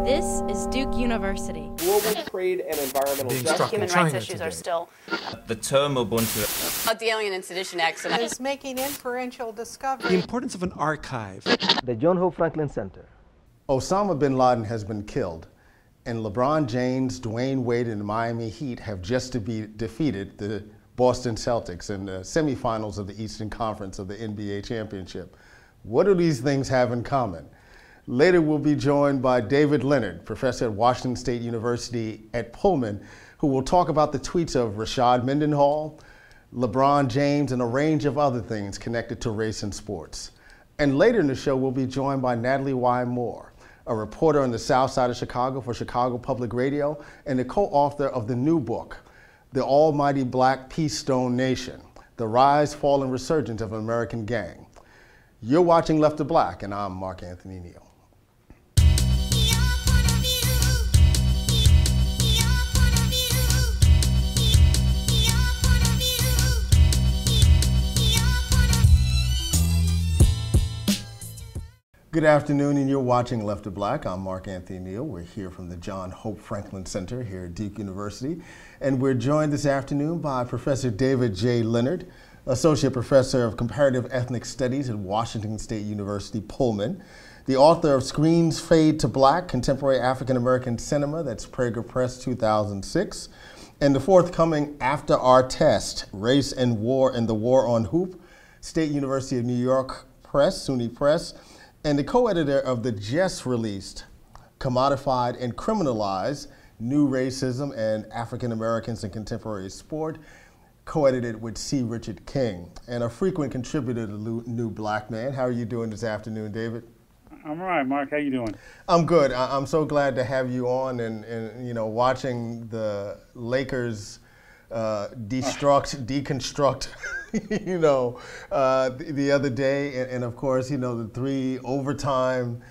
This is Duke University. Global trade and environmental justice. Human rights issues are still. The term Ubuntu. The Alien and Sedition Acts. Is making inferential discovery. The importance of an archive. The John Hope Franklin Center. Osama bin Laden has been killed, and LeBron James, Dwayne Wade, and the Miami Heat have just defeated the Boston Celtics in the semifinals of the Eastern Conference of the NBA Championship. What do these things have in common? Later, we'll be joined by David Leonard, professor at Washington State University at Pullman, who will talk about the tweets of Rashad Mendenhall, LeBron James, and a range of other things connected to race and sports. And later in the show, we'll be joined by Natalie Moore, a reporter on the South Side of Chicago for Chicago Public Radio and the co-author of the new book, The Almighty Black Peace Stone Nation, The Rise, Fall, and Resurgence of an American Gang. You're watching Left to Black, and I'm Mark Anthony Neal. Good afternoon, and you're watching Left to Black. I'm Mark Anthony Neal. We're here from the John Hope Franklin Center here at Duke University, and we're joined this afternoon by Professor David J. Leonard, Associate Professor of Comparative Ethnic Studies at Washington State University, Pullman, the author of Screens Fade to Black, Contemporary African American Cinema, that's Prager Press 2006, and the forthcoming After Our Test, Race and War and the War on Hoop, State University of New York Press, SUNY Press, and the co-editor of the just released Commodified and Criminalized New Racism and African Americans in Contemporary Sport, co-edited with C. Richard King, and a frequent contributor to New Black Man. How are you doing this afternoon, David? I'm all right, Mark. How you doing? I'm good. I'm so glad to have you on, and you know, watching the Lakers deconstruct, you know, the other day, and of course, you know, the 3 overtime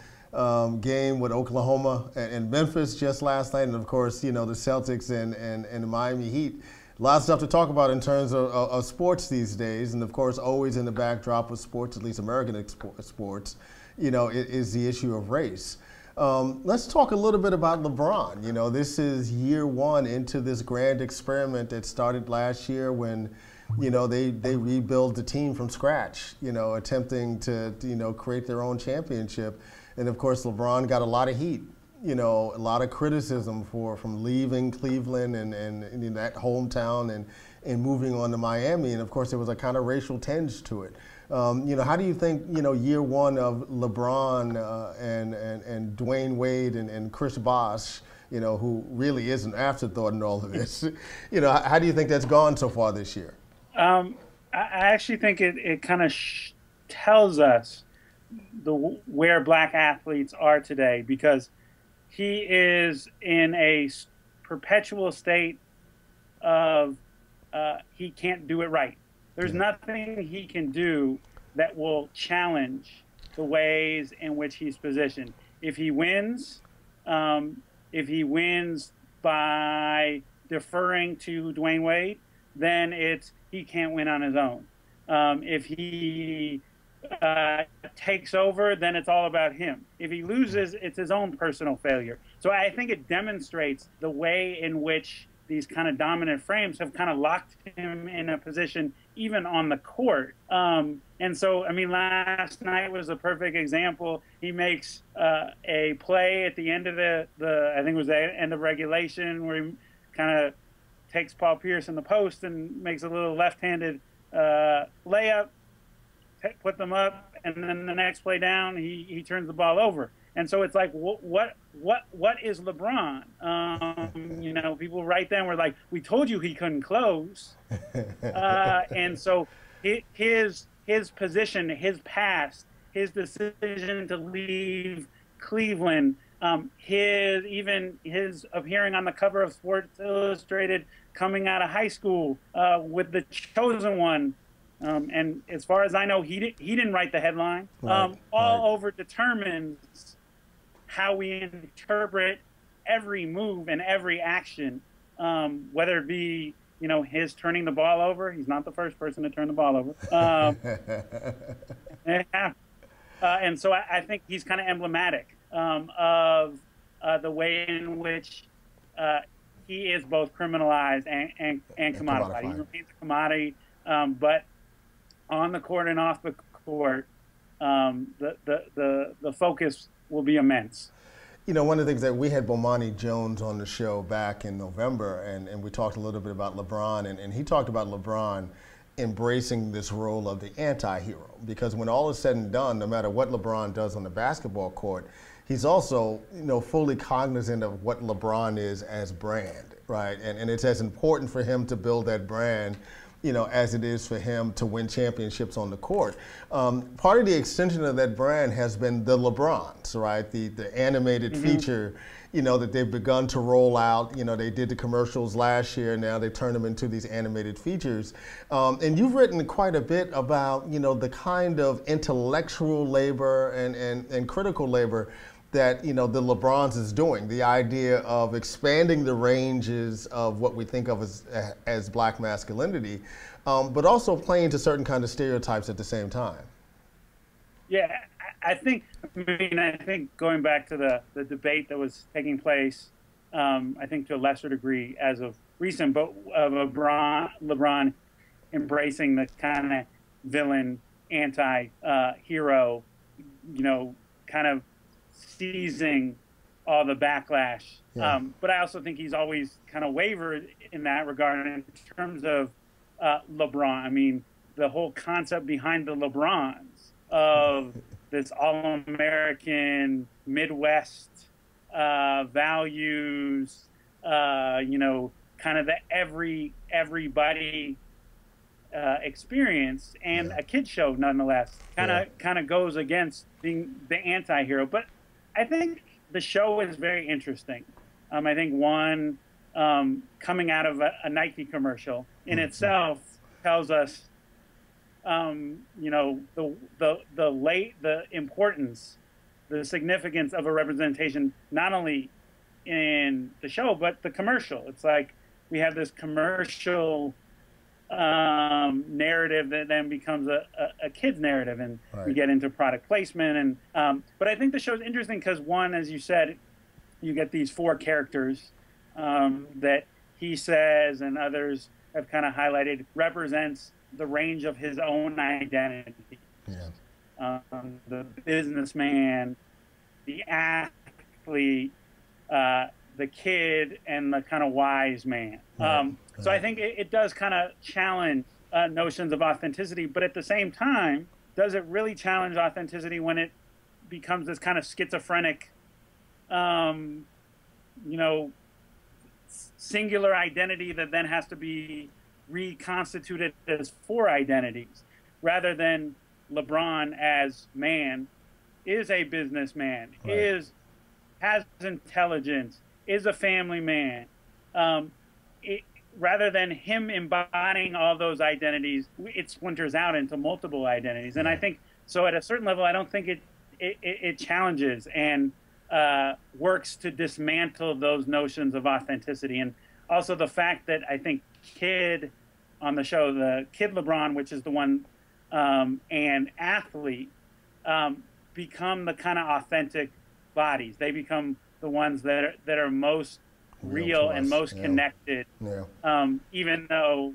game with Oklahoma and Memphis just last night, and of course, you know, the Celtics and the Miami Heat. A lot of stuff to talk about in terms of sports these days, and of course, always in the backdrop of sports, at least American sports, you know, is the issue of race. Let's talk a little bit about LeBron. You know, this is year 1 into this grand experiment that started last year when, you know, they rebuilt the team from scratch, you know, attempting to, you know, create their own championship. And of course, LeBron got a lot of heat, you know, a lot of criticism from leaving Cleveland and in that hometown and moving on to Miami. And of course, there was a kind of racial tinge to it. You know, how do you think, you know, year 1 of LeBron and Dwayne Wade and Chris Bosh, you know, who really is an afterthought in all of this, you know, how do you think that's gone so far this year? I actually think it kind of tells us where black athletes are today, because he is in a perpetual state of he can't do it right. There's nothing he can do that will challenge the ways in which he's positioned. If he wins by deferring to Dwayne Wade, then he can't win on his own. If he takes over, then it's all about him. If he loses, it's his own personal failure. So I think it demonstrates the way in which these kind of dominant frames have kind of locked him in a position even on the court. And so, I mean, last night was a perfect example. He makes a play at the end of I think it was the end of regulation, where he kind of takes Paul Pierce in the post and makes a little left-handed layup, put them up, and then the next play down, he turns the ball over. And so it's like, what is LeBron? You know, people right then were like, we told you he couldn't close. And so his position, his past, his decision to leave Cleveland, his appearing on the cover of Sports Illustrated, coming out of high school with the chosen one. And as far as I know, he didn't write the headline. All over determines how we interpret every move and every action, whether it be, you know, his turning the ball over. He's not the first person to turn the ball over. And so I think he's kind of emblematic of the way in which he is both criminalized and commodified. He remains a commodity, but on the court and off the court, the focus will be immense. You know, one of the things that we had Bomani Jones on the show back in November, and we talked a little bit about LeBron, and he talked about LeBron embracing this role of the anti-hero, because when all is said and done, no matter what LeBron does on the basketball court, he's also, you know, fully cognizant of what LeBron is as brand, right? And it's as important for him to build that brand, you know, as it is for him to win championships on the court. Part of the extension of that brand has been the LeBrons, right? The animated feature, you know, that they've begun to roll out. You know, they did the commercials last year, now they turned them into these animated features. And you've written quite a bit about, you know, the kind of intellectual labor and critical labor that, you know, the LeBrons is doing. The idea of expanding the ranges of what we think of as black masculinity, but also playing to certain kind of stereotypes at the same time. Yeah, I think going back to the debate that was taking place, I think to a lesser degree as of recent, but LeBron embracing the kind of villain, anti-hero, you know, kind of seizing all the backlash. Yeah. But I also think he's always kind of wavered in that regard in terms of LeBron. I mean, the whole concept behind the LeBrons of this all-American Midwest values, you know, kind of the everybody experience, and a kid show nonetheless kind of goes against being the anti-hero. But I think the show is very interesting. I think one coming out of a Nike commercial in itself tells us, you know, the importance, the significance of a representation, not only in the show but the commercial. It's like we have this commercial narrative that then becomes a kid's narrative, and we get into product placement. And but I think the show's interesting because, one, as you said, you get these four characters that he says and others have kind of highlighted represents the range of his own identity. Yeah. The businessman, the athlete, the kid, and the kind of wise man. So I think it does kind of challenge notions of authenticity, but at the same time, does it really challenge authenticity when it becomes this kind of schizophrenic, you know, singular identity that then has to be reconstituted as four identities, rather than LeBron as man is a businessman, has intelligence, is a family man. Rather than him embodying all those identities, it splinters out into multiple identities. And I think, so at a certain level, I don't think it challenges and works to dismantle those notions of authenticity. And also the fact that I think Kid on the show, the Kid LeBron, which is the one, and athlete, become the kind of authentic bodies. They become the ones that are most real and most connected, even though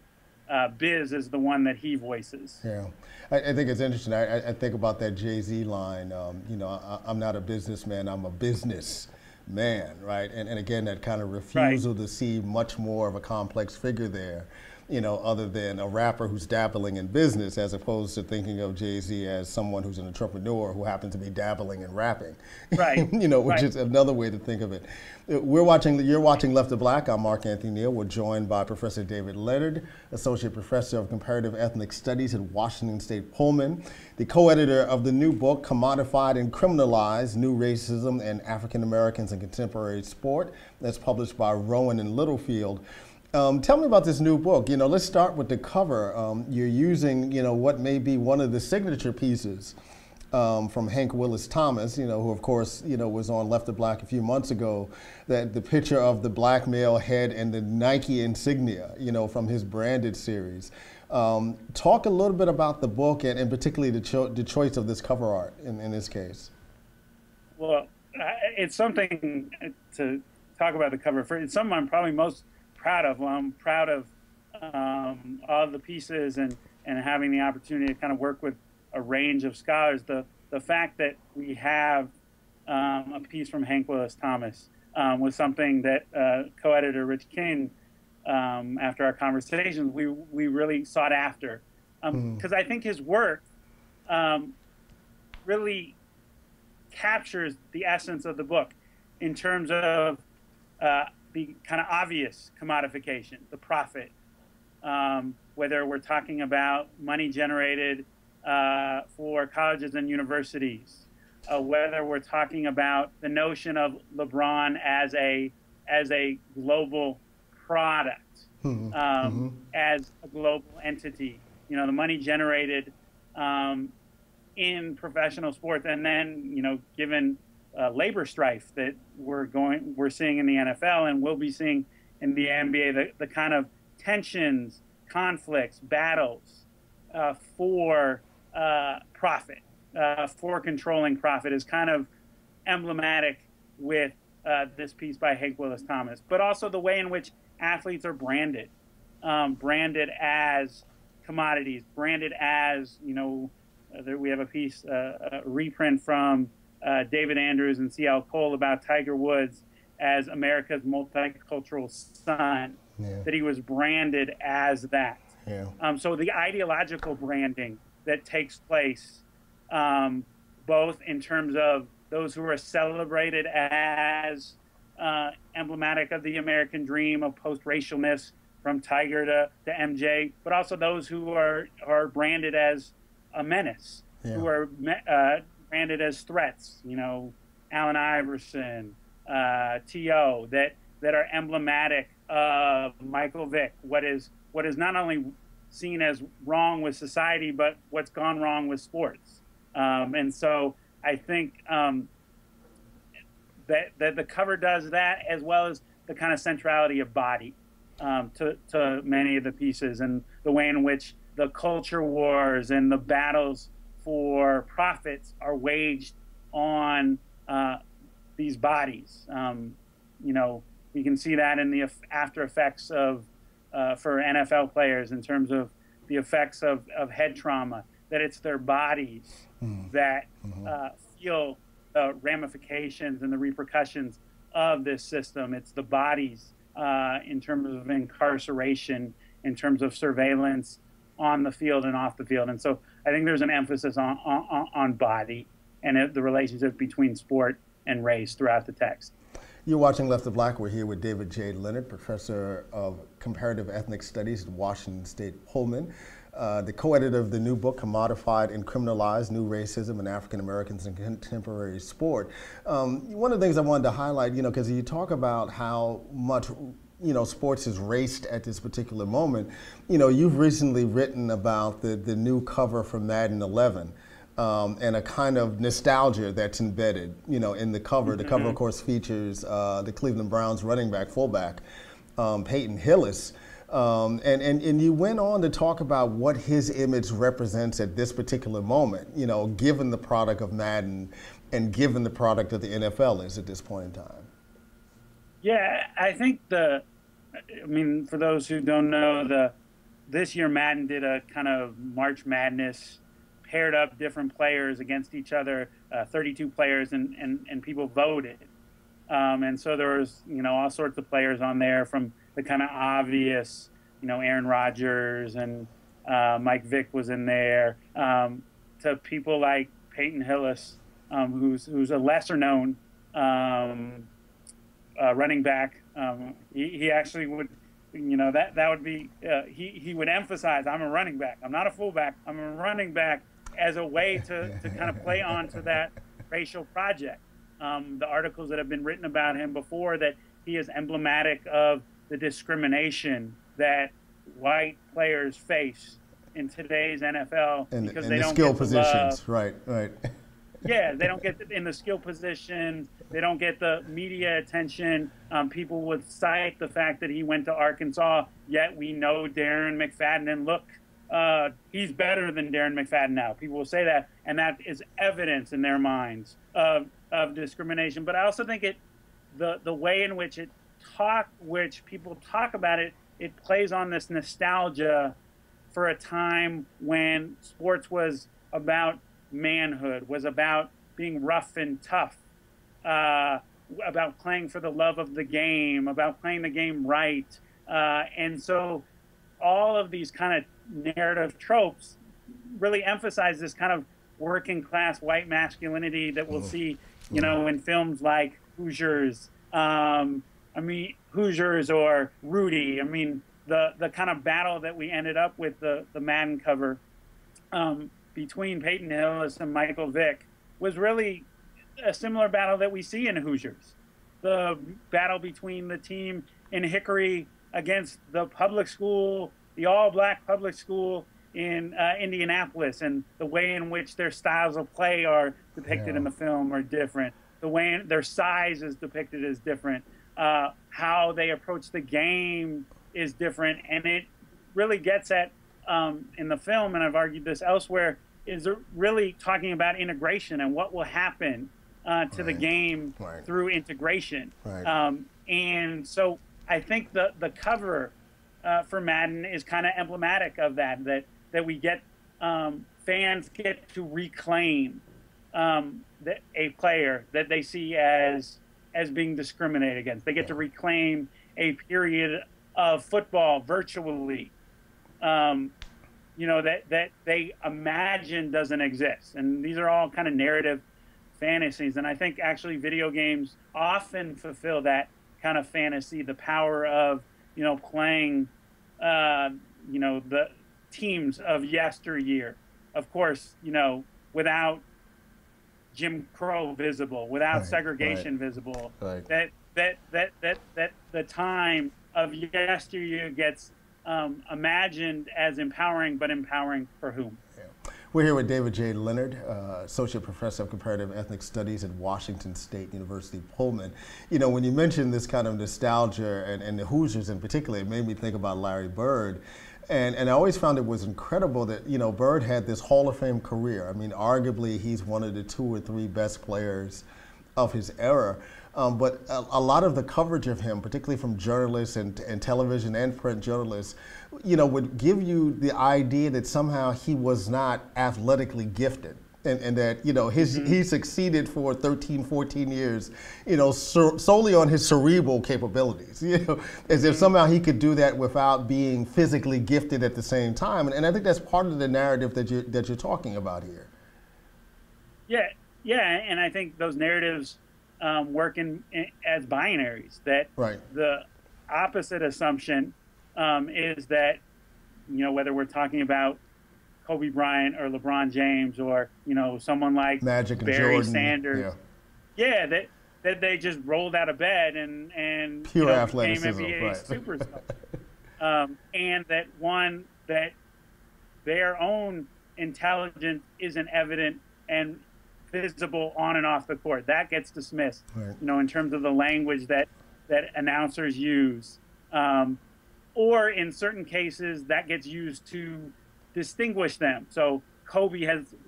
Biz is the one that he voices. Yeah, I think it's interesting. I think about that Jay-Z line, you know, I'm not a businessman, I'm a business man, right? And again, that kind of refusal to see much more of a complex figure there, you know, other than a rapper who's dabbling in business, as opposed to thinking of Jay-Z as someone who's an entrepreneur who happens to be dabbling in rapping, you know, which is another way to think of it. You're watching Left of Black. I'm Mark Anthony Neal. We're joined by Professor David Leonard, Associate Professor of Comparative Ethnic Studies at Washington State Pullman, the co-editor of the new book, Commodified and Criminalized, New Racism and African Americans in Contemporary Sport, that's published by Rowan and Littlefield. Tell me about this new book. You know, let's start with the cover. You're using, you know, what may be one of the signature pieces from Hank Willis Thomas, you know, who of course, you know, was on Left of Black a few months ago, that the picture of the black male head and the Nike insignia, you know, from his branded series. Talk a little bit about the book and particularly the choice of this cover art in this case. Well, it's something to talk about the cover. It's something I'm probably most proud of. Well, I'm proud of all the pieces and having the opportunity to kind of work with a range of scholars. The fact that we have a piece from Hank Willis Thomas was something that co-editor Rich King, after our conversations, we really sought after, because I think his work really captures the essence of the book in terms of the kind of obvious commodification, the profit, whether we're talking about money generated for colleges and universities, whether we're talking about the notion of LeBron as a global product, as a global entity, the money generated in professional sports, and then given labor strife that we're seeing in the NFL and will be seeing in the NBA, the kind of tensions, conflicts, battles for profit, for controlling profit is kind of emblematic with this piece by Hank Willis Thomas, but also the way in which athletes are branded as commodities, branded as, we have a piece, a reprint from David Andrews and C.L. Cole about Tiger Woods as America's multicultural son, that he was branded as that. So the ideological branding that takes place, both in terms of those who are celebrated as emblematic of the American dream of post-racialness, from Tiger to MJ, but also those who are branded as a menace, who are branded as threats, Allen Iverson, T.O., that are emblematic of Michael Vick, what is not only seen as wrong with society, but what's gone wrong with sports. And so I think that the cover does that, as well as the kind of centrality of body to many of the pieces, and the way in which the culture wars and the battles for profits are waged on these bodies. We can see that in the after effects of for NFL players, in terms of the effects of head trauma, that it's their bodies that feel the ramifications and the repercussions of this system. It's the bodies in terms of incarceration, in terms of surveillance on the field and off the field. And so I think there's an emphasis on body and the relationship between sport and race throughout the text. You're watching Left of Black. We're here with David J. Leonard, professor of comparative ethnic studies at Washington State Pullman, the co-editor of the new book, Commodified and Criminalized: New Racism in African Americans in Contemporary Sport. One of the things I wanted to highlight, because you talk about how much sports is raced at this particular moment. You've recently written about the new cover for Madden 11. And a kind of nostalgia that's embedded, in the cover. The cover, of course, features the Cleveland Browns running back, fullback, Peyton Hillis. And you went on to talk about what his image represents at this particular moment, given the product of Madden and given the product that the NFL is at this point in time. Yeah, I think for those who don't know, this year Madden did a kind of March Madness, paired up different players against each other, 32 players, and people voted. And so there was, all sorts of players on there, from the kind of obvious, Aaron Rodgers and Mike Vick was in there, to people like Peyton Hillis, who's a lesser known running back. He actually would, that would be, he would emphasize, I'm a running back. I'm not a fullback. I'm a running back, as a way to kind of play on to that racial project. The articles that have been written about him before, that he is emblematic of the discrimination that white players face in today's NFL, because they don't get the love. Right. Yeah, they don't get in the skill position. They don't get the media attention. People would cite the fact that he went to Arkansas, yet we know Darren McFadden, and look, he's better than Darren McFadden now. People will say that, and that is evidence in their minds of of discrimination, but I also think the way in which which people talk about it, it plays on this nostalgia for a time when sports was about manhood, was about being rough and tough, about playing for the love of the game, about playing the game right. And so all of these kind of narrative tropes really emphasize this kind of working class white masculinity that we'll see, in films like Hoosiers, Hoosiers or Rudy. I mean, the kind of battle that we ended up with the Madden cover between Peyton Hillis and Michael Vick was really a similar battle that we see in Hoosiers. The battle between the team in Hickory against the public school, the all-black public school in Indianapolis, and the way in which their styles of play are depicted in the film are different. The way their size is depicted is different. How they approach the game is different, and it really gets at in the film, and I've argued this elsewhere, is really talking about integration and what will happen to the game through integration. And so I think the cover for Madden is kind of emblematic of that we get fans get to reclaim a player that they see as being discriminated against. They get to reclaim a period of football virtually, that they imagine doesn't exist. And these are all kind of narrative fantasies. And I think actually video games often fulfill that kind of fantasy, the power of, playing, the teams of yesteryear. Of course, without Jim Crow visible, without segregation visible, that the time of yesteryear gets imagined as empowering, but empowering for whom? We're here with David J. Leonard, Associate Professor of Comparative Ethnic Studies at Washington State University, Pullman. When you mentioned this kind of nostalgia and the Hoosiers in particular, it made me think about Larry Bird. And I always found it was incredible that, Bird had this Hall of Fame career. I mean, arguably, he's one of the 2 or 3 best players of his era. But a lot of the coverage of him, particularly from journalists and television and print journalists, would give you the idea that somehow he was not athletically gifted. And that, he succeeded for 13, 14 years, solely on his cerebral capabilities, as if somehow he could do that without being physically gifted at the same time. And I think that's part of the narrative that you're talking about here. Yeah, and I think those narratives work as binaries, that the opposite assumption is that, whether we're talking about Kobe Bryant or LeBron James or, someone like Magic and Barry Jordan. Sanders. That they just rolled out of bed and pure athleticism, became NBA superstar. And that their own intelligence isn't evident and visible on and off the court. That gets dismissed, in terms of the language that announcers use. Or in certain cases, that gets used to distinguish them. So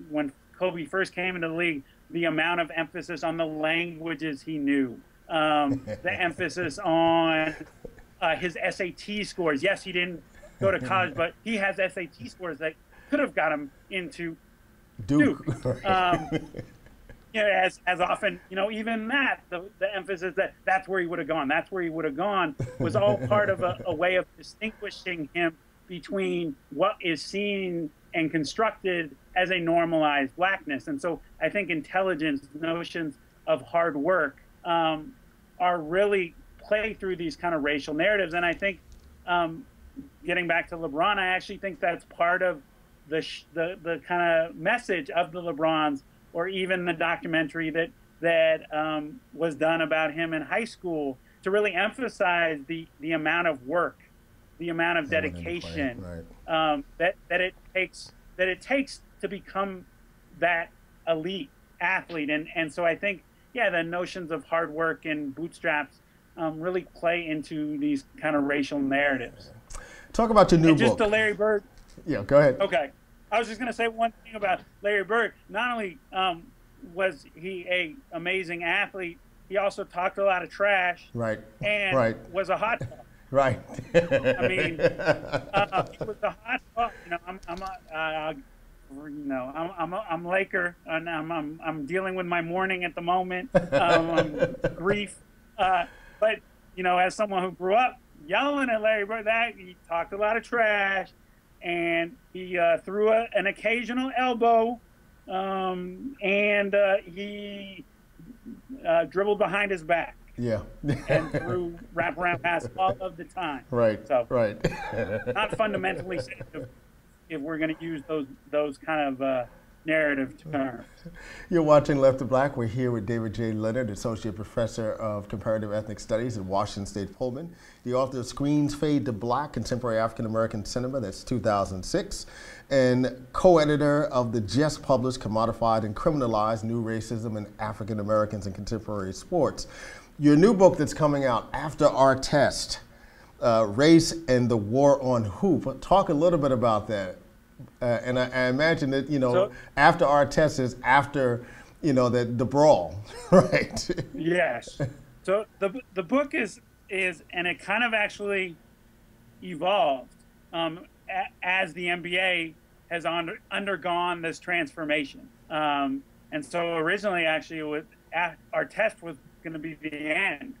when Kobe first came into the league, the amount of emphasis on the languages he knew, the emphasis on his SAT scores. Yes, he didn't go to college, but he has SAT scores that could have got him into Duke. As often, even that, the emphasis that's where he would have gone. That's where he would have gone was all part of a way of distinguishing him between what is seen and constructed as a normalized blackness. And so I think intelligence, notions of hard work are really play through these kind of racial narratives. And I think getting back to LeBron, I actually think that's part of the kind of message of the LeBrons, or even the documentary that was done about him in high school, to really emphasize the amount of work, the amount of dedication that it takes to become that elite athlete. And so I think, the notions of hard work and bootstraps really play into these kind of racial narratives. Talk about your new book. Just to Larry Bird. Yeah, go ahead. Okay. I was just going to say one thing about Larry Bird. Not only was he a amazing athlete, he also talked a lot of trash. Right. And Right. was a hot dog. Right. I mean, he was a hot dog. I'm Laker, and I'm dealing with my mourning at the moment, grief. But as someone who grew up yelling at Larry Bird, he talked a lot of trash, and he threw an occasional elbow, and he dribbled behind his back. Yeah. And threw wraparound pass all of the time. Right. So, right. Not fundamentally safe if we're going to use those kind of narrative terms. You're watching Left to Black. We're here with David J. Leonard, Associate Professor of Comparative Ethnic Studies at Washington State Pullman, the author of Screens Fade to Black, Contemporary African American Cinema, that's 2006, and co-editor of the just published Commodified and Criminalized New Racism in African Americans in Contemporary Sports. Your new book that's coming out, After Our Test, Race and the War on Hoop. Talk a little bit about that. And I imagine that, after our test is after, the brawl, right? Yes. So the book is, and it kind of actually evolved as the NBA has undergone this transformation. And so originally, actually, our test was going to be the end.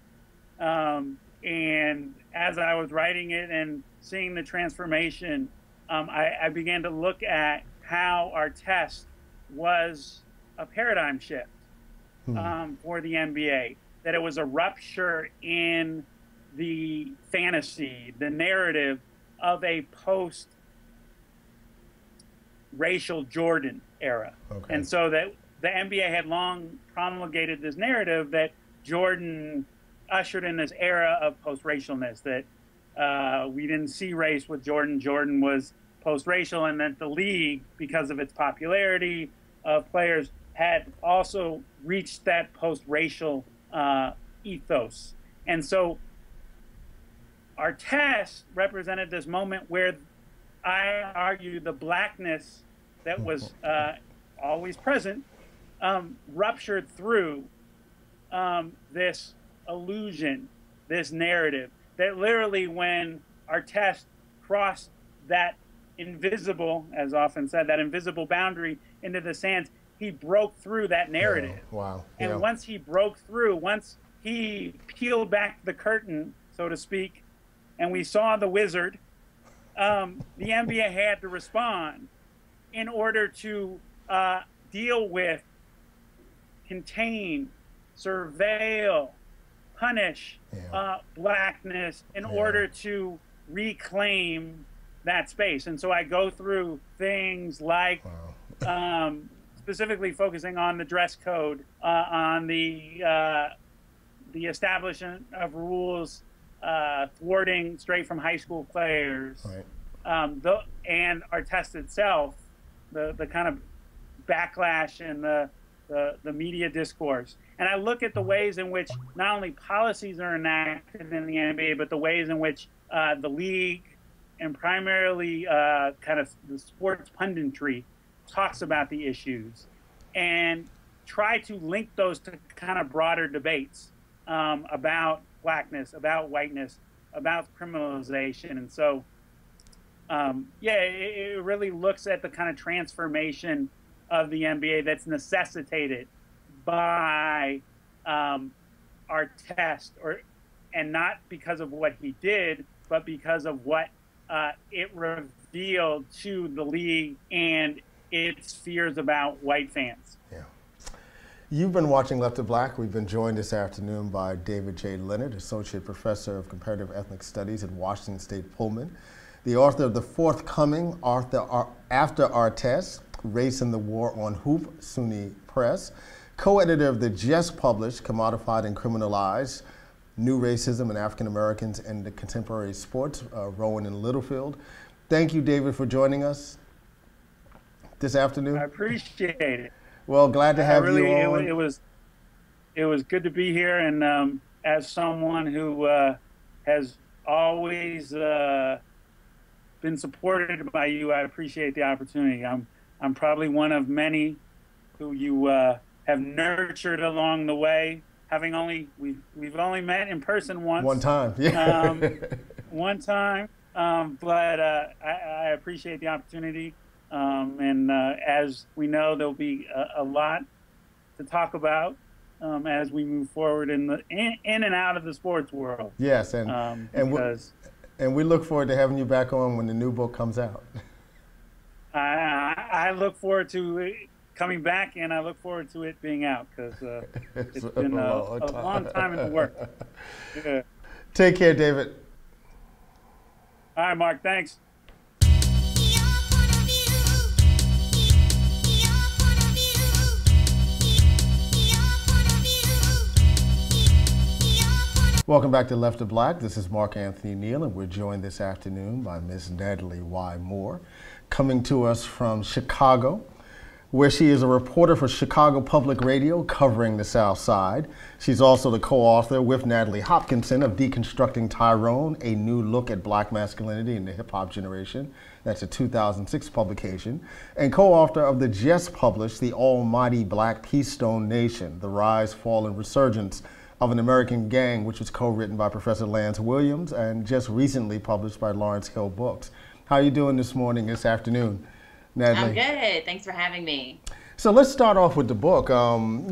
And as I was writing it and seeing the transformation, I began to look at how our test was a paradigm shift for the NBA, that it was a rupture in the fantasy, the narrative of a post-racial Jordan era. Okay. And so that the NBA had long promulgated this narrative that Jordan ushered in this era of post-racialness, that we didn't see race with Jordan. Jordan was post-racial, and that the league, because of its popularity of players, had also reached that post-racial ethos. And so our test represented this moment where I argue the blackness that was always present ruptured through this illusion, this narrative, that literally when our test crossed that invisible, as often said, that invisible boundary into the sands, he broke through that narrative. Oh, wow. And once he broke through, once he peeled back the curtain, so to speak, and we saw the wizard, the NBA had to respond in order to deal with, contain, surveil, punish blackness in order to reclaim that space. And so I go through things like specifically focusing on the dress code, on the establishment of rules thwarting straight from high school players, and our test itself, the kind of backlash and the media discourse. And I look at the ways in which not only policies are enacted in the NBA, but the ways in which the league and primarily kind of the sports punditry talks about the issues, and try to link those to kind of broader debates about blackness, about whiteness, about criminalization. And so, it really looks at the kind of transformation of the NBA that's necessitated by our test, and not because of what he did, but because of what it revealed to the league and its fears about white fans. Yeah. You've been watching Left to Black. We've been joined this afternoon by David J. Leonard, Associate Professor of Comparative Ethnic Studies at Washington State Pullman, the author of the forthcoming After Our Test, Race and the War on Hoop, SUNY Press, co-editor of the just published Commodified and Criminalized New Racism in African Americans and the Contemporary Sports, Rowan and Littlefield. Thank you, David, for joining us this afternoon. I appreciate it. Well, glad to have you on. It was good to be here, and as someone who has always been supported by you, I appreciate the opportunity. I'm probably one of many who you have nurtured along the way. We've only met in person once. One time, yeah. One time, but I appreciate the opportunity. And as we know, there'll be a lot to talk about as we move forward in and out of the sports world. Yes, and we look forward to having you back on when the new book comes out. I look forward to coming back, and I look forward to it being out because it's been a long time in the work. Yeah. Take care, David. All right, Mark. Thanks. Welcome back to Left of Black. This is Mark Anthony Neal, and we're joined this afternoon by Miss Natalie Y. Moore, coming to us from Chicago, where she is a reporter for Chicago Public Radio covering the South Side. She's also the co-author with Natalie Hopkinson of Deconstructing Tyrone, A New Look at Black Masculinity in the Hip-Hop Generation. That's a 2006 publication. And co-author of the just published The Almighty Black Keystone Nation, The Rise, Fall, and Resurgence of an American Gang, which was co-written by Professor Lance Williams and just recently published by Lawrence Hill Books. How are you doing this afternoon, Natalie? I'm good. Thanks for having me. So let's start off with the book. I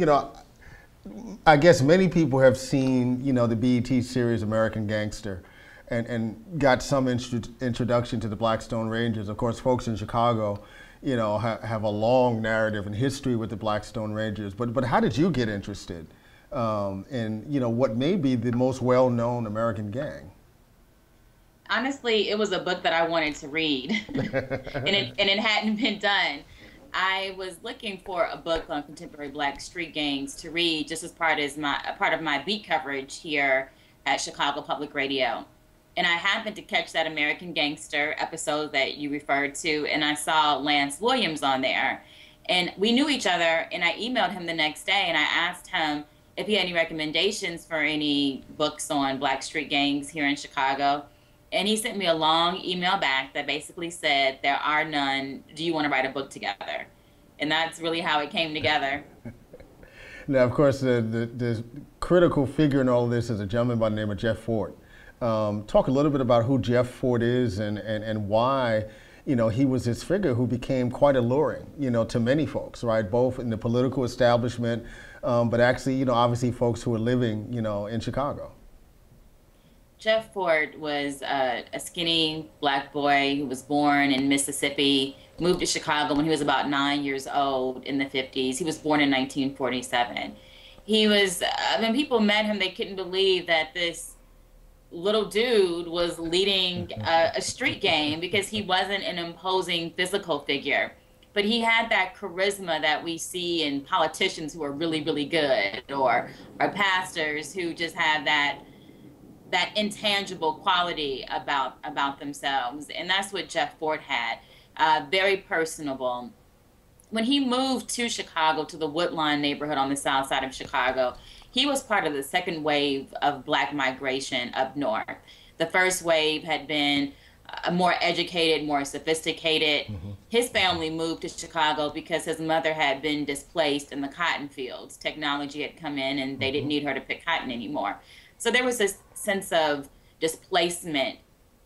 guess many people have seen, the BET series American Gangster and got some introduction to the Blackstone Rangers. Of course, folks in Chicago, have a long narrative and history with the Blackstone Rangers. But how did you get interested in, what may be the most well-known American gang? Honestly, it was a book that I wanted to read, and it hadn't been done. I was looking for a book on contemporary Black street gangs to read, just as part of my beat coverage here at Chicago Public Radio. And I happened to catch that American Gangster episode that you referred to, and I saw Lance Williams on there. And we knew each other, and I emailed him the next day, and I asked him if he had any recommendations for any books on Black street gangs here in Chicago. And he sent me a long email back that basically said, there are none. Do you want to write a book together? And that's really how it came together. Now, of course, the critical figure in all of this is a gentleman by the name of Jeff Fort. Talk a little bit about who Jeff Fort is and why, he was this figure who became quite alluring, to many folks, right? Both in the political establishment, but actually, obviously folks who are living, in Chicago. Jeff Fort was a skinny Black boy who was born in Mississippi, moved to Chicago when he was about 9 years old in the 50s. He was born in 1947. He was, when people met him, they couldn't believe that this little dude was leading a street gang because he wasn't an imposing physical figure. But he had that charisma that we see in politicians who are really, really good, or pastors who just have that intangible quality about themselves. And that's what Jeff Fort had. Very personable. When he moved to Chicago, to the Woodlawn neighborhood on the south side of Chicago, he was part of the second wave of Black migration up north. The first wave had been more educated, more sophisticated. Mm-hmm. His family moved to Chicago because his mother had been displaced in the cotton fields. Technology had come in and they didn't need her to pick cotton anymore. So there was this sense of displacement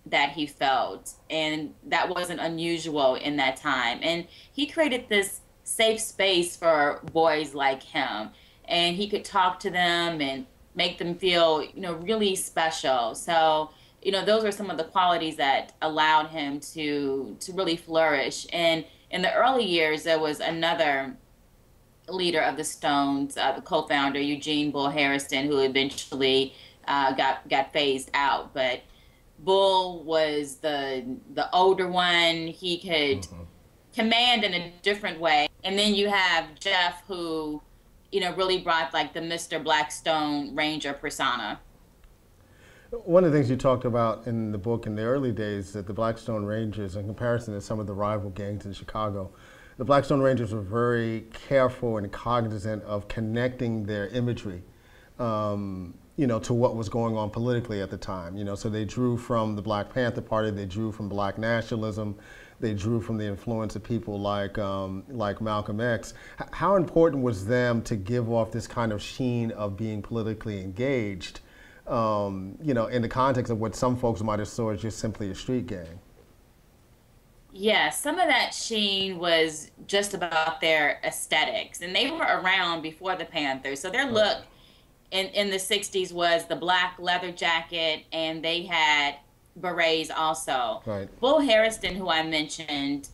that he felt, and that wasn't unusual in that time. And he created this safe space for boys like him, and he could talk to them and make them feel, really special. So, those are some of the qualities that allowed him to really flourish. And in the early years, there was another leader of the Stones, the co-founder, Eugene Bull Harrison, who eventually got phased out. But Bull was the older one. He could command in a different way. And then you have Jeff, who, really brought like the Mr. Blackstone Ranger persona. One of the things you talked about in the book in the early days, that the Blackstone Rangers, in comparison to some of the rival gangs in Chicago, the Blackstone Rangers were very careful and cognizant of connecting their imagery, to what was going on politically at the time. So they drew from the Black Panther Party, they drew from Black nationalism, they drew from the influence of people like Malcolm X. How important was them to give off this kind of sheen of being politically engaged, you know, in the context of what some folks might have saw as just simply a street gang? Yeah, some of that sheen was just about their aesthetics, and they were around before the Panthers, so their look in the 60s was the black leather jacket, and they had berets also. Right. Bull Harrison, who I mentioned,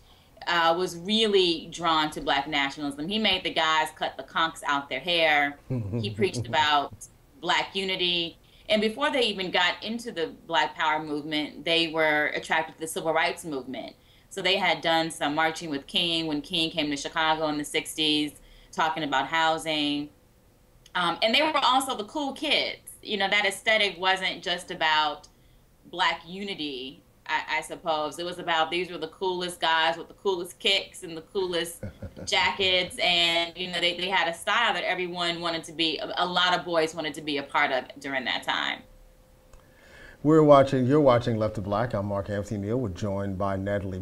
was really drawn to black nationalism. He made the guys cut the conchs out their hair. He preached about black unity. And before they even got into the Black Power movement, they were attracted to the Civil Rights movement. So they had done some marching with King when King came to Chicago in the 60s, talking about housing. And they were also the cool kids. You know, that aesthetic wasn't just about black unity, I suppose. It was about, these were the coolest guys with the coolest kicks and the coolest jackets. And, you know, they had a style that everyone wanted to be, a lot of boys wanted to be a part of during that time. You're watching Left to Black. I'm Mark Anthony Neal. We're joined by Natalie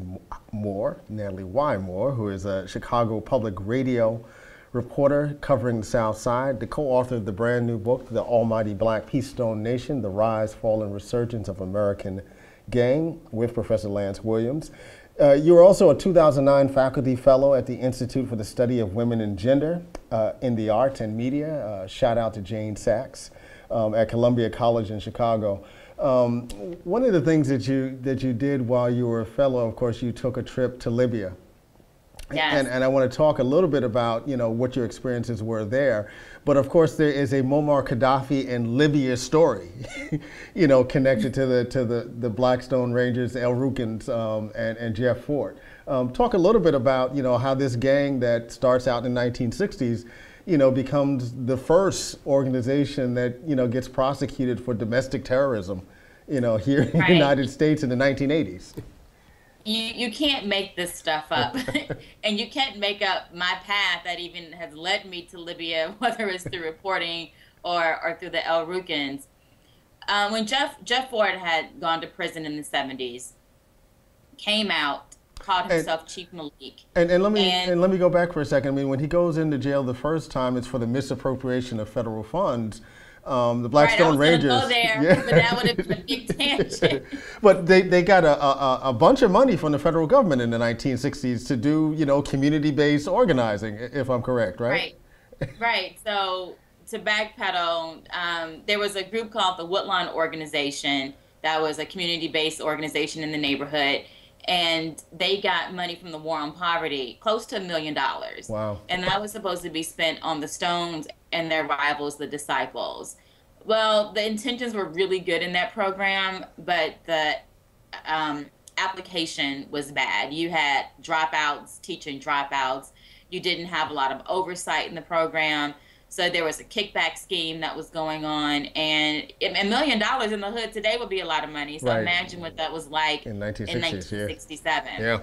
Y. Moore, who is a Chicago Public Radio reporter covering the South Side, the co-author of the brand new book, The Almighty Black Peace Stone Nation, The Rise, Fall, and Resurgence of American Gang, with Professor Lance Williams. You were also a 2009 faculty fellow at the Institute for the Study of Women and Gender in the Arts and Media. Shout out to Jane Sachs at Columbia College in Chicago. One of the things that you did while you were a fellow, of course, you took a trip to Libya. Yes. And I want to talk a little bit about, you know, what your experiences were there. But of course, there is a Muammar Gaddafi and Libya story, you know, connected to the Blackstone Rangers, El Rukns, and Jeff Fort. Talk a little bit about, you know, how this gang that starts out in the 1960s, you know, becomes the first organization that, you know, gets prosecuted for domestic terrorism, you know, here in the United States in the 1980s. You can't make this stuff up. And you can't make up my path that even has led me to Libya, whether it's through reporting or through the El Rukns. When Jeff Fort had gone to prison in the 70s, came out, called himself Chief Malik. And let me go back for a second. I mean, when he goes into jail the first time, it's for the misappropriation of federal funds. The Blackstone Rangers. Go there, yeah. But that would have been a big tangent. But they got a bunch of money from the federal government in the 1960s to do, you know, community-based organizing, if I'm correct, right? Right. So to backpedal, there was a group called the Woodlawn Organization that was a community-based organization in the neighborhood. And they got money from the War on Poverty, close to $1 million. Wow. And that was supposed to be spent on the Stones and their rivals, the Disciples. Well, the intentions were really good in that program, but the application was bad. You had dropouts, teaching dropouts. You didn't have a lot of oversight in the program. So there was a kickback scheme that was going on, and $1 million in the hood today would be a lot of money. So imagine what that was like in 1967. Yeah.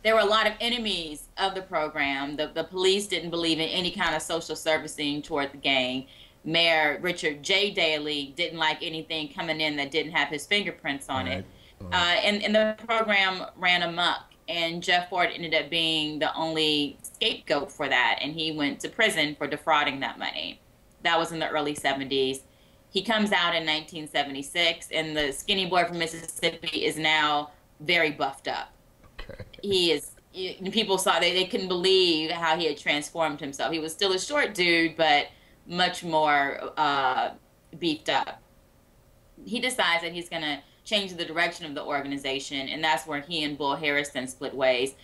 There were a lot of enemies of the program. The police didn't believe in any kind of social servicing toward the gang. Mayor Richard J. Daley didn't like anything coming in that didn't have his fingerprints on it. And the program ran amok. And Jeff Fort ended up being the only scapegoat for that, and he went to prison for defrauding that money. That was in the early 70s. He comes out in 1976, and the skinny boy from Mississippi is now very buffed up. Okay. He is, people saw, they couldn't believe how he had transformed himself. He was still a short dude, but much more beefed up. He decides that he's going to change the direction of the organization, and that's where he and Bull Harrison split ways.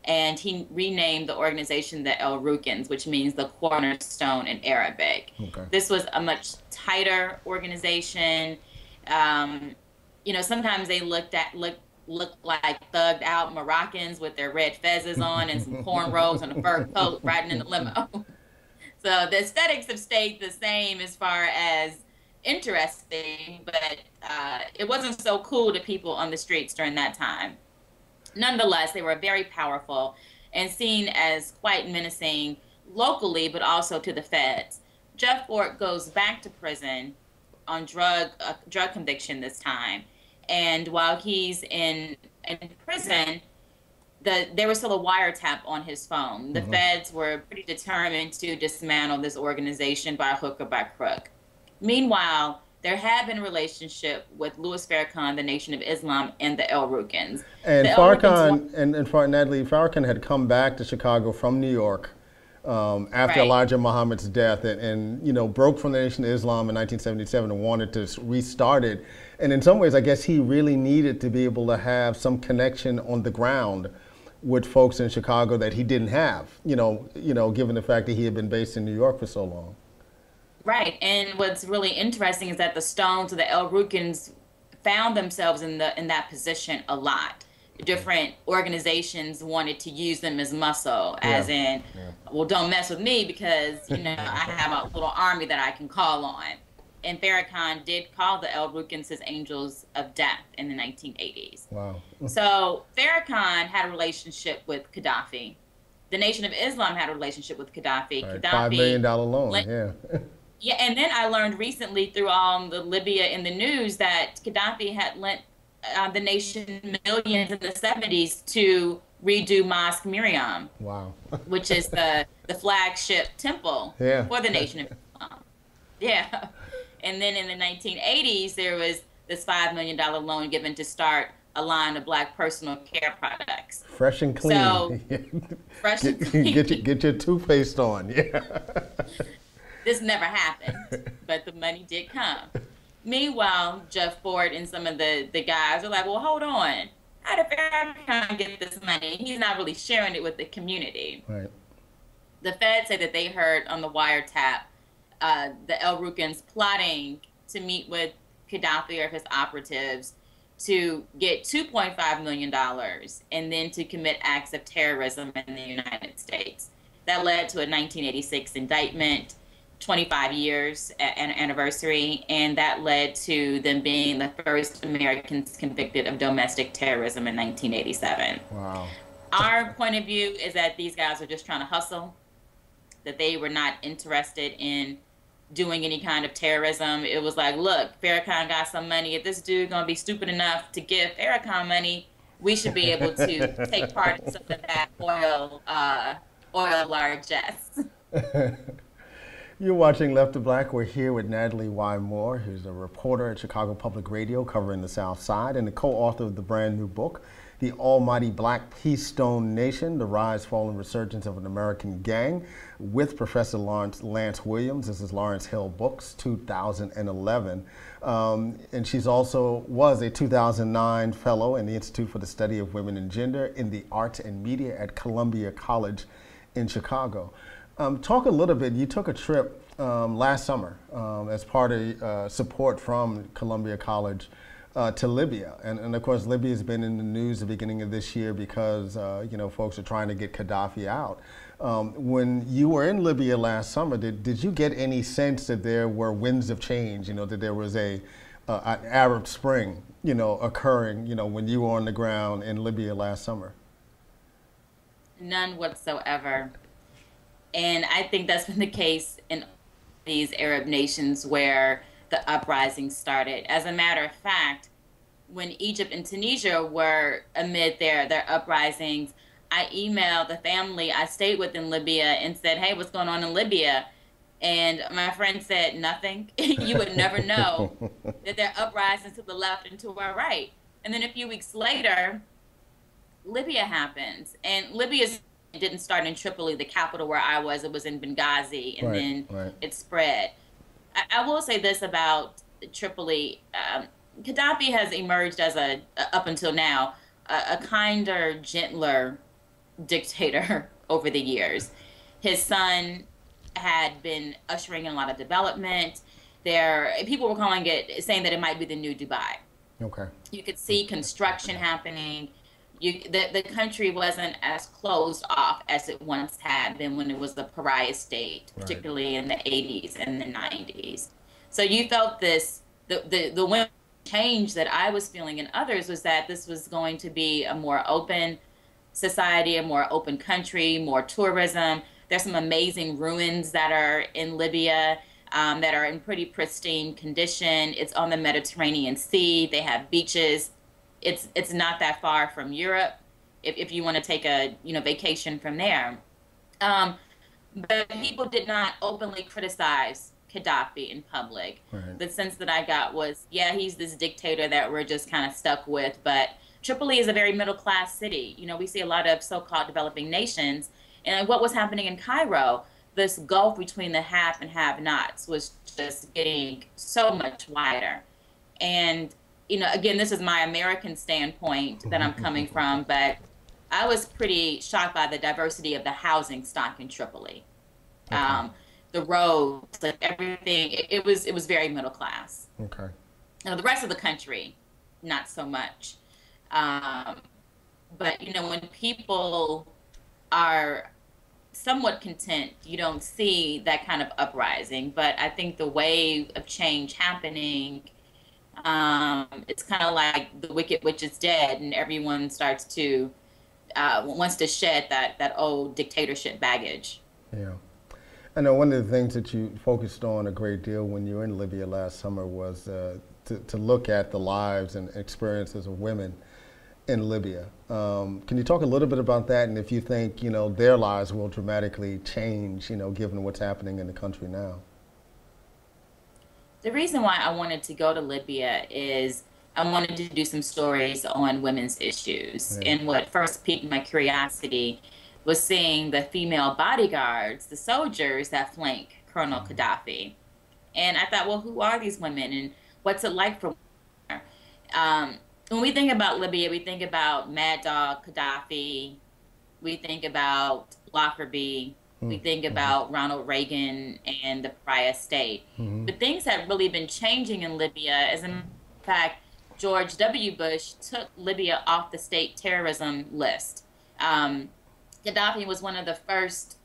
And he renamed the organization the El Rukns, which means the cornerstone in Arabic. Okay. This was a much tighter organization. You know, sometimes they looked like thugged out Moroccans with their red fezzes on and some cornrows and a fur coat riding in the limo. So the aesthetics have stayed the same as far as interesting, but it wasn't so cool to people on the streets during that time. Nonetheless, they were very powerful and seen as quite menacing locally, but also to the feds. Jeff Fort goes back to prison on drug conviction this time, and while he's in prison, there was still a wiretap on his phone. The feds were pretty determined to dismantle this organization by hook or by crook. Meanwhile, there had been a relationship with Louis Farrakhan, the Nation of Islam, and the El Rukns. And Farrakhan, Natalie, Farrakhan had come back to Chicago from New York after Elijah Muhammad's death, and you know, broke from the Nation of Islam in 1977 and wanted to restart it. And in some ways, I guess he really needed to be able to have some connection on the ground with folks in Chicago that he didn't have. You know, given the fact that he had been based in New York for so long. Right, and what's really interesting is that the Stones or the El Rukns found themselves in that position a lot. Different organizations wanted to use them as muscle, as in, well, don't mess with me because, you know, I have a little army that I can call on. And Farrakhan did call the El Rukns his angels of death in the 1980s. Wow. So Farrakhan had a relationship with Gaddafi. The Nation of Islam had a relationship with Gaddafi. Right. $5 million loan, Yeah, and then I learned recently through the Libya in the news that Gaddafi had lent the nation millions in the 70s to redo Mosque Miriam. Wow. Which is the flagship temple for the Nation of Islam. Yeah. And then in the 1980s, there was this $5 million loan given to start a line of Black personal care products. Fresh and clean. So, fresh and clean. Get your toothpaste on. Yeah. This never happened, but the money did come. Meanwhile, Jeff Ford and some of the guys are like, well, hold on. How did Farrakhan get this money? He's not really sharing it with the community. Right. The feds say that they heard on the wiretap the El Rukns plotting to meet with Gaddafi or his operatives to get $2.5 million and then to commit acts of terrorism in the United States. That led to a 1986 indictment. 25 years anniversary, and that led to them being the first Americans convicted of domestic terrorism in 1987. Wow. Our point of view is that these guys are just trying to hustle, that they were not interested in doing any kind of terrorism. It was like, look, Farrakhan got some money. If this dude gonna be stupid enough to give Farrakhan money, we should be able to take part in some of that oil largesse. You're watching Left to Black. We're here with Natalie Y. Moore, who's a reporter at Chicago Public Radio covering the South Side and the co-author of the brand new book, The Almighty Black Peace Stone Nation, The Rise, Fall, and Resurgence of an American Gang, with Professor Lance Williams. This is Lawrence Hill Books, 2011. And she's also was a 2009 fellow in the Institute for the Study of Women and Gender in the Arts and Media at Columbia College in Chicago. Talk a little bit, you took a trip last summer as part of support from Columbia College to Libya. And of course, Libya has been in the news at the beginning of this year because, you know, folks are trying to get Gaddafi out. When you were in Libya last summer, did you get any sense that there were winds of change, you know, that there was an Arab Spring, you know, occurring, you know, when you were on the ground in Libya last summer? None whatsoever. And I think that's been the case in these Arab nations where the uprising started. As a matter of fact, when Egypt and Tunisia were amid their uprisings, I emailed the family I stayed with in Libya and said, hey, what's going on in Libya? And my friend said, nothing. You would never know that there are uprisings to the left and to our right. And then a few weeks later, Libya happens. And Libya's it didn't start in Tripoli, the capital where I was. It was in Benghazi, and then it spread. I will say this about Tripoli. Gaddafi has emerged as up until now, a kinder, gentler dictator over the years. His son had been ushering in a lot of development. People were saying that it might be the new Dubai. Okay. You could see construction happening. The country wasn't as closed off as it once had been when it was the pariah state, particularly in the 80s and the 90s. So you felt this, the wind change that I was feeling in others was that this was going to be a more open society, a more open country, more tourism. There's some amazing ruins that are in Libya that are in pretty pristine condition. It's on the Mediterranean Sea. They have beaches. It's not that far from Europe. if you want to take a vacation from there. But people did not openly criticize Gaddafi in public. Right. The sense that I got was, yeah, he's this dictator that we're just kind of stuck with. But Tripoli is a very middle-class city. We see a lot of so-called developing nations. And what was happening in Cairo, this gulf between the have and have-nots was just getting so much wider. And, again, this is my American standpoint that I'm coming from, but I was pretty shocked by the diversity of the housing stock in Tripoli. Okay. The roads, like everything, it was very middle class. Okay. The rest of the country, not so much. But when people are somewhat content, you don't see that kind of uprising. But I think the wave of change happening, it's kind of like the Wicked Witch is dead, and everyone starts to wants to shed that old dictatorship baggage. Yeah. I know one of the things that you focused on a great deal when you were in Libya last summer was to look at the lives and experiences of women in Libya. Can you talk a little bit about that, and if you think their lives will dramatically change, given what's happening in the country now? The reason why I wanted to go to Libya is I wanted to do some stories on women's issues. Yeah. And what first piqued my curiosity was seeing the female bodyguards, the soldiers that flank Colonel Gaddafi. And I thought, well, who are these women and what's it like for women? When we think about Libya, we think about Mad Dog Gaddafi, we think about Lockerbie, we think about Ronald Reagan and the Pariah State. But things have really been changing in Libya. As a matter of fact, George W. Bush took Libya off the state terrorism list. Gaddafi was one of the first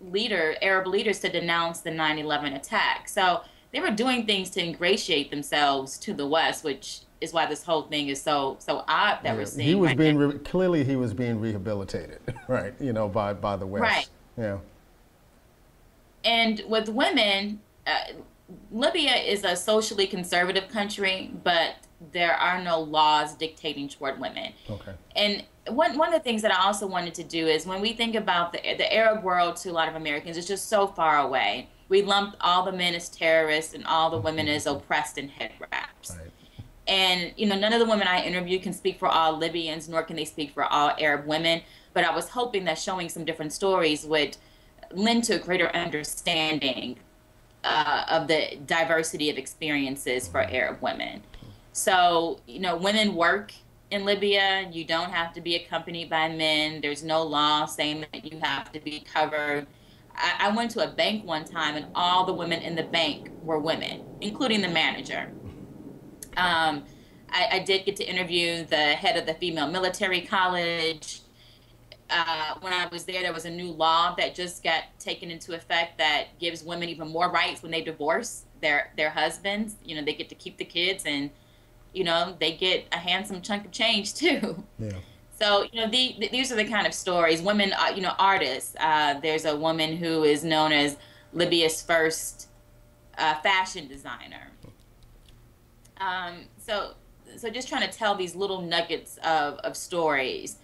Arab leaders to denounce the 9/11 attack. So they were doing things to ingratiate themselves to the West, which is why this whole thing is so odd that we're seeing. He was clearly he was being rehabilitated, right? By the West. Right. Yeah. And with women, Libya is a socially conservative country, but there are no laws dictating toward women. Okay. And one of the things that I also wanted to do is when we think about the Arab world to a lot of Americans, it's just so far away. We lumped all the men as terrorists and all the women as oppressed in head wraps. Right. And, none of the women I interviewed can speak for all Libyans, nor can they speak for all Arab women. But I was hoping that showing some different stories would lend to a greater understanding of the diversity of experiences for Arab women. So, women work in Libya. You don't have to be accompanied by men. There's no law saying that you have to be covered. I went to a bank one time, and all the women in the bank were women, including the manager. I did get to interview the head of the female military college. When I was there was a new law that just got taken into effect that gives women even more rights when they divorce their husbands. They get to keep the kids, and they get a handsome chunk of change too. Yeah. So these are the kind of stories. Women, artists. There's a woman who is known as Libya's first fashion designer. So just trying to tell these little nuggets of stories.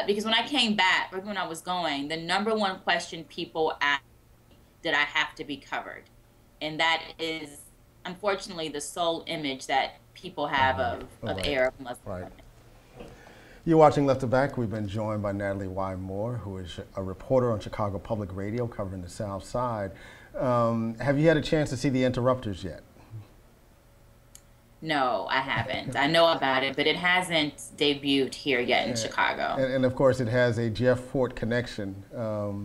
Because when I came back, or when I was going, the number one question people asked, did I have to be covered? And that is, unfortunately, the sole image that people have of Arab Muslim women. You're watching Left to Back. We've been joined by Natalie Y. Moore, who is a reporter on Chicago Public Radio covering the South Side. Have you had a chance to see The Interrupters yet? No, I haven't. I know about it, but it hasn't debuted here yet in Chicago. And of course, it has a Jeff Fort connection.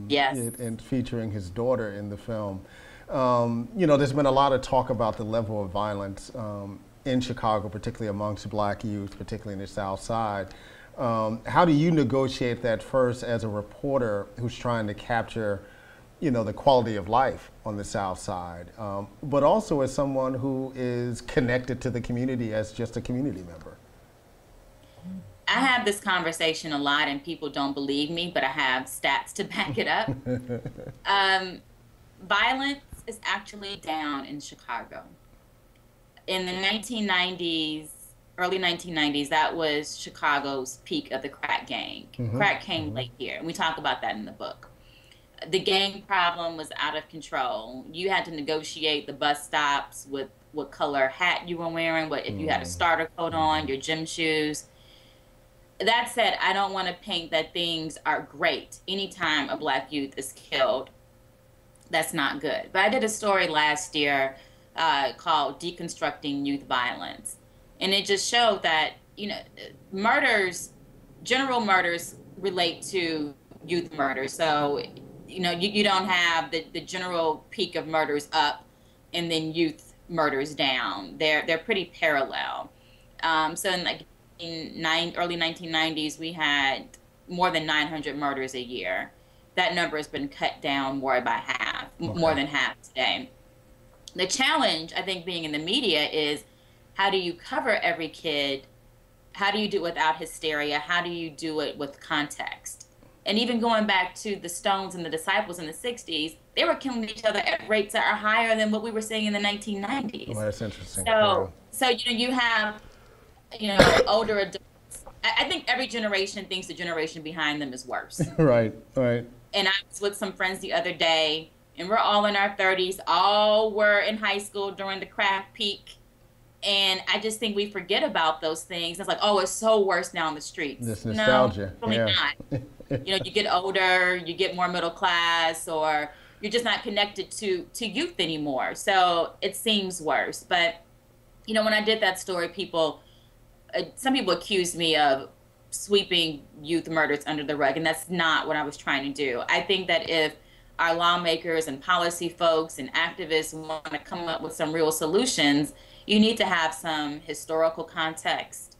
Yes. And featuring his daughter in the film. There's been a lot of talk about the level of violence in Chicago, particularly amongst black youth, particularly in the South Side. How do you negotiate that first as a reporter who's trying to capture the quality of life on the South Side, but also as someone who is connected to the community as just a community member? I have this conversation a lot, and people don't believe me, but I have stats to back it up. Violence is actually down in Chicago. In the 1990s, early 1990s, that was Chicago's peak of the crack gang. Crack came late here, and we talk about that in the book. The gang problem was out of control. You had to negotiate the bus stops with what color hat you were wearing, if you had a starter coat on, your gym shoes. That said, I don't want to paint that things are great. Anytime a Black youth is killed, that's not good. But I did a story last year called Deconstructing Youth Violence. And it just showed that, murders, general murders relate to youth murders. So, you don't have the general peak of murders up and then youth murders down. They're pretty parallel. So in early 1990s, we had more than 900 murders a year. That number has been cut down more by half, more than half today. The challenge, I think, being in the media is, how do you cover every kid? How do you do it without hysteria? How do you do it with context? And even going back to the Stones and the Disciples in the 60s, they were killing each other at rates that are higher than what we were seeing in the 1990s. Well, that's interesting. So you have, older adults. I think every generation thinks the generation behind them is worse. Right. And I was with some friends the other day, and we're all in our 30s, all were in high school during the crack peak. And I just think we forget about those things. It's like, oh, it's so worse now in the streets. This nostalgia. No, really not. You get older, you get more middle class, or you're just not connected to youth anymore. So it seems worse. But, when I did that story, some people accused me of sweeping youth murders under the rug, and that's not what I was trying to do. I think that if our lawmakers and policy folks and activists want to come up with some real solutions, you need to have some historical context.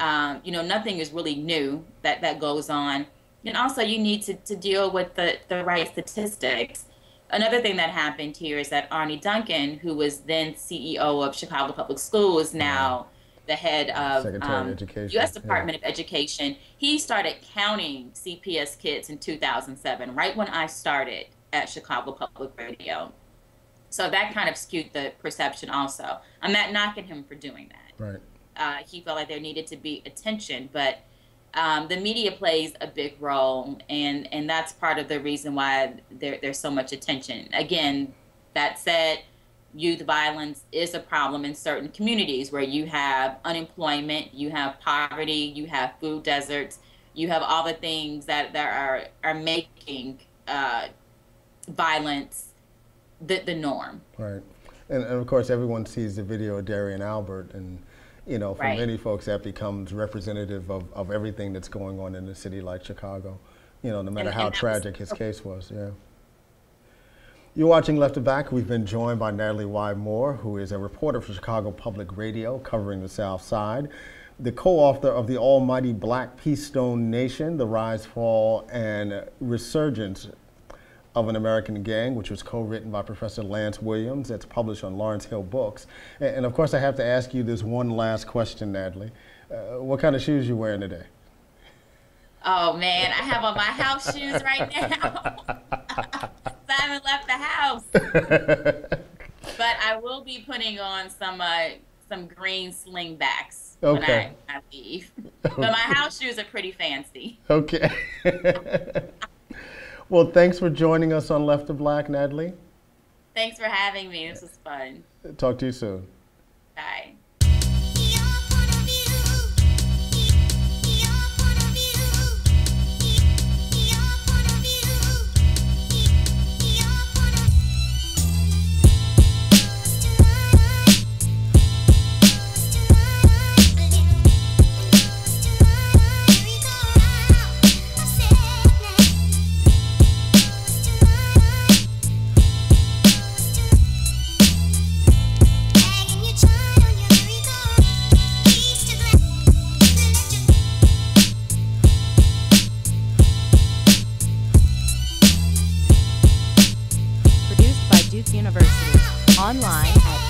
Nothing is really new that goes on. And also you need to deal with the right statistics. Another thing that happened here is that Arne Duncan, who was then CEO of Chicago Public Schools, now the head of U.S. Department of Education, he started counting CPS kids in 2007, right when I started at Chicago Public Radio. So that kind of skewed the perception also. I'm not knocking him for doing that. Right. He felt like there needed to be attention, but the media plays a big role, and that's part of the reason why there's so much attention. Again, that said, youth violence is a problem in certain communities where you have unemployment, you have poverty, you have food deserts, you have all the things that are making violence the norm. Right. And of course, everyone sees the video of Darian Albert, and for many folks that becomes representative of everything that's going on in a city like Chicago, no matter how tragic his case was. Yeah. You're watching Left of Back. We've been joined by Natalie Y. Moore, who is a reporter for Chicago Public Radio covering the South Side, the co-author of The Almighty Black Peace Stone Nation, The Rise, Fall, and Resurgence of an American Gang, which was co-written by Professor Lance Williams. That's published on Lawrence Hill Books. And of course, I have to ask you this one last question, Natalie. What kind of shoes you wearing today? Oh man, I have on my house shoes right now. I haven't left the house. But I will be putting on some green slingbacks when I leave. But my house shoes are pretty fancy. Okay. Well, thanks for joining us on Left of Black, Natalie. Thanks for having me. This was fun. Talk to you soon. Bye. University, online at